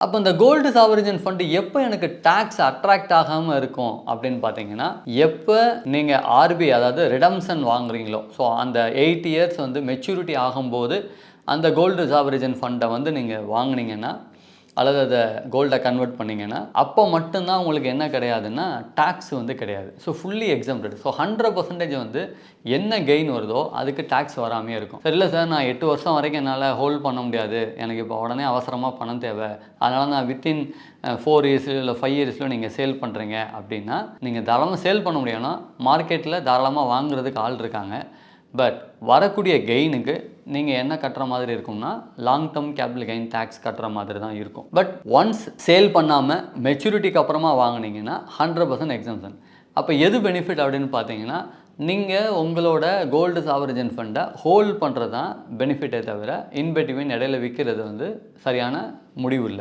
அப்போ இந்த gold சாவரிஜன் fund எப்போ எனக்கு டாக்ஸ் அட்ராக்ட் ஆகாமல் இருக்கும் அப்படின்னு பார்த்தீங்கன்னா, எப்போ நீங்கள் ஆர்பிஐ அதாவது ரிடம்ஷன் வாங்குறீங்களோ, ஸோ அந்த 8 இயர்ஸ் வந்து மெச்சூரிட்டி ஆகும்போது அந்த கோல்டு சாவரிஜன் ஃபண்டை வந்து நீங்கள் வாங்குனீங்கன்னா, அல்லது அதை கோல்டை கன்வெர்ட் பண்ணிங்கன்னா, அப்போ மட்டும்தான் உங்களுக்கு என்ன கிடையாதுன்னா, டாக்ஸ் வந்து கிடையாது. So fully exempted. ஸோ 100% வந்து என்ன கெயின் வருதோ அதுக்கு டாக்ஸ் வராமையே இருக்கும். சரி இல்லை சார், நான் 8 வருஷம் வரைக்கும் என்னால் ஹோல்ட் பண்ண முடியாது, எனக்கு இப்போ உடனே அவசரமாக பணம் தேவை, அதனால் நான் வித்தின் 4 இயர்ஸ்லையோ இல்லை 5 இயர்ஸ்லையோ நீங்கள் சேல் பண்ணுறீங்க அப்படின்னா, நீங்கள் தாராளமாக சேல் பண்ண முடியும்னா மார்க்கெட்டில் தாராளமாக வாங்குறதுக்கு ஆள் இருக்காங்க. பட் வரக்கூடிய கெயினுக்கு நீங்கள் என்ன கட்டுற மாதிரி இருக்கும்னா, long term capital gain tax கட்டுற மாதிரி தான் இருக்கும். பட் ஒன்ஸ் சேல் பண்ணாமல் மெச்சூரிட்டிக்கு அப்புறமா வாங்கினீங்கன்னா 100% எக்ஸம்ஷன். அப்போ எது பெனிஃபிட் அப்படின்னு பார்த்தீங்கன்னா, நீங்கள் உங்களோட கோல்டு சாவரிஜன் ஃபண்டை ஹோல்ட் பண்ணுறது தான் பெனிஃபிட்டே தவிர, இன்பிட்வீன் இடையில விற்கிறது வந்து சரியான முடிவு இல்லை.